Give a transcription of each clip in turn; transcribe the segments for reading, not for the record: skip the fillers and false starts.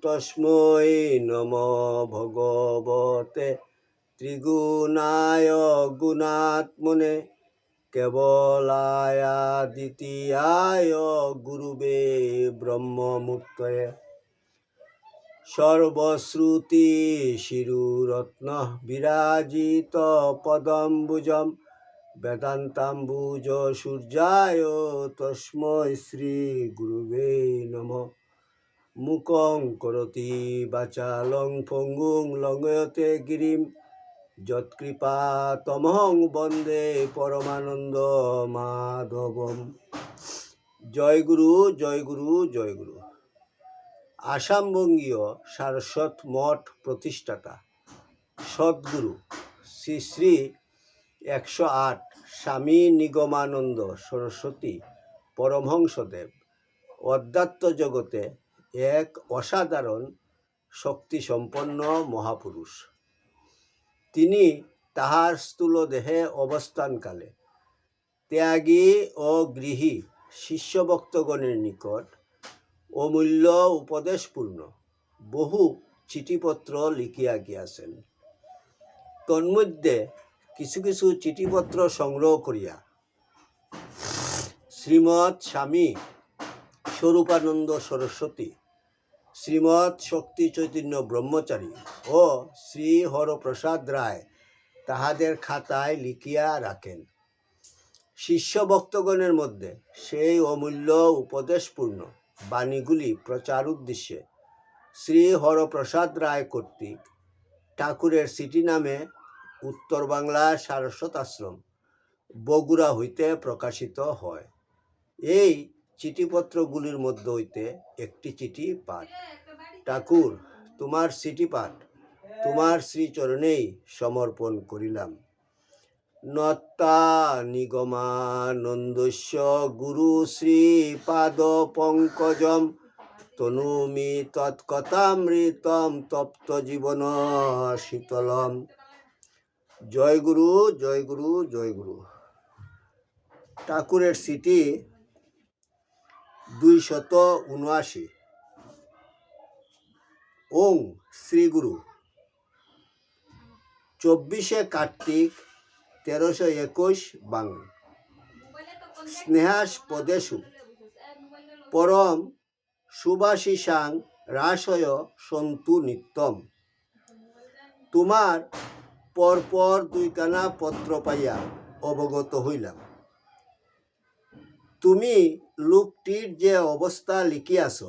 তস্मै নমো ভগবতে ত্রিগুণায় গুণাত্মনে কেবলায় দ্বিতীয়ায় গুরুবে ব্রহ্মমূর্তয়ে সর্বশ্রুতি শিরুরত্ন বিরাজিত পদম্বুজম বেদান্তাম্বুজ সূর্যায় তস্मै শ্রী গুরুবে নমঃ। মুকং করোতি বাচালং পঙ্গুং লঙ্ঘয়তে গিরিম যৎকৃপাতমহং বন্দে পরমানন্দ মাধবম। জয় গুরু, জয় গুরু, জয় গুরু। আসামবঙ্গীয় সারস্বত মঠ প্রতিষ্ঠাতা সদ্গুরু শ্রী শ্রী 108 স্বামী নিগমানন্দ সরস্বতী পরমহংসদেব অধ্যাত্ম জগতে এক অসাধারণ শক্তিসম্পন্ন মহাপুরুষ। তিনি তাহার স্থূল দেহে অবস্থানকালে ত্যাগী ও গৃহী শিষ্যভক্তগণের নিকট অমূল্য উপদেশপূর্ণ বহু চিঠিপত্র লিখিয়া গিয়াছেন। তন্মধ্যে কিছু কিছু চিঠিপত্র সংগ্রহ করিয়া শ্রীমৎ স্বামী স্বরূপানন্দ সরস্বতী, শ্রীমৎ শক্তি চৈতন্য ব্রহ্মচারী ও শ্রী হরপ্রসাদ রায় তাহাদের খাতায় লিখিয়া রাখেন। শিষ্য ভক্তগণের মধ্যে সেই অমূল্য উপদেশপূর্ণ বাণীগুলি প্রচার উদ্দেশ্যে শ্রী হরপ্রসাদ রায় কর্তৃক ঠাকুরের সিটি নামে উত্তর বাংলা সারস্বত আশ্রম বগুড়া হইতে প্রকাশিত হয়। এই চিঠিপত্রগুলির মধ্যে হইতে একটি চিঠি পাঠ। ঠাকুর, তোমার চিঠি পাঠ তোমার শ্রীচরণেই সমর্পণ করিলাম। নত্তা নিগমানন্দস্য গুরু শ্রী পাদ পঙ্কজম তনুমি তৎকথামৃতম তপ্ত জীবন শীতলম। জয় গুরু, জয় গুরু, জয় গুরু। ঠাকুরের চিঠি 279। ওং শ্রী গুরু 24 কার্তিক 1321 বাং। স্নেহাস পদেশু পরম সুভাষিসাং রাসয় সন্তু নিত্যম। তোমার পরপর 2খানা পত্র পাইয়া অবগত হইলাম। তুমি লোকটির যে অবস্থা লিখিয়াছ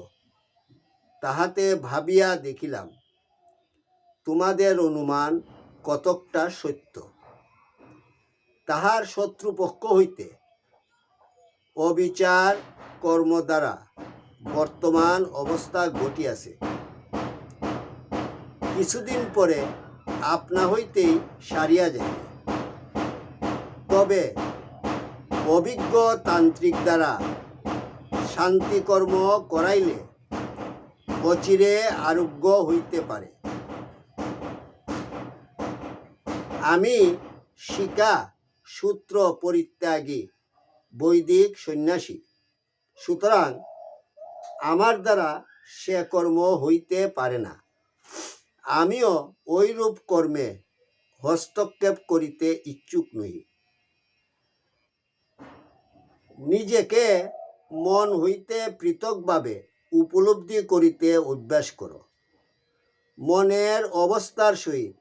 তাহাতে ভাবিয়া দেখিলাম তোমাদের অনুমান কতকটা সত্য। তাহার শত্রুপক্ষ হইতে অবিচার কর্ম দ্বারা বর্তমান অবস্থা ঘটিয়াছে। কিছুদিন পরে আপনা হইতেই সারিয়া যাইবে। তবে অভিজ্ঞ তান্ত্রিক দ্বারা শান্তিকর্ম করাইলে অচিরে আরোগ্য হইতে পারে। আমি শিকা সূত্র পরিত্যাগী বৈদিক সন্ন্যাসী, সুতরাং আমার দ্বারা সে কর্ম হইতে পারে না। আমিও ঐরূপ কর্মে হস্তক্ষেপ করিতে ইচ্ছুক নই। নিজেকে মন হইতে পৃথকভাবে উপলব্ধি করিতে অভ্যাস করো। মনের অবস্থার সহিত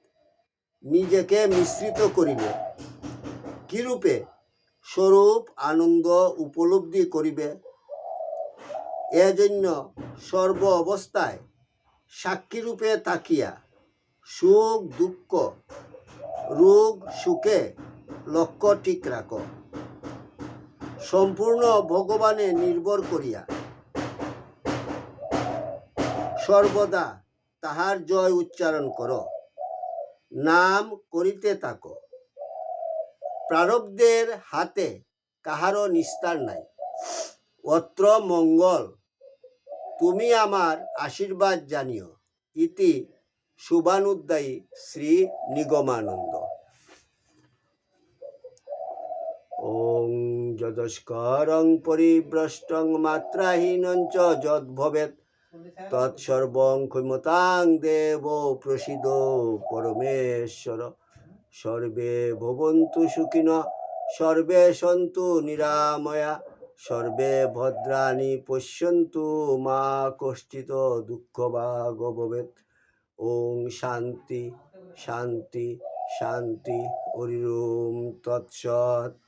নিজেকে মিশ্রিত করিলে কিরূপে স্বরূপ আনন্দ উপলব্ধি করিবে। এজন্য সর্ব অবস্থায় সাক্ষীরূপে তাকিয়া সুখ দুঃখ রোগ সুখে লক্ষ্য ঠিক রাখো। সম্পূর্ণ ভগবানে নির্ভর করিয়া সর্বদা তাহার জয় উচ্চারণ করো। নাম করিতে থাকো। প্রারব্ধের হাতে কাহারও নিস্তার নাই। অত্র মঙ্গল। তুমি আমার আশীর্বাদ জানিও। ইতি শুভানুদ্দায়ী শ্রী নিগমানন্দ। ওং যদস্করং পরিভ্রষ্টং মাত্রাহীনং চ যদ্ভবেৎ তৎসর্বং ক্ষমতাং দেব প্রসিদ পরমেশ্বর। সর্বে ভবন্তু সুখিনঃ, সর্বে সন্তু নিরাময়া, সর্বে ভদ্রাণি পশ্যন্তু মা কশ্চিৎ দুঃখভাগ ভবেৎ। ওং শান্তি শান্তি শান্তি। হরি ওম তৎসৎ।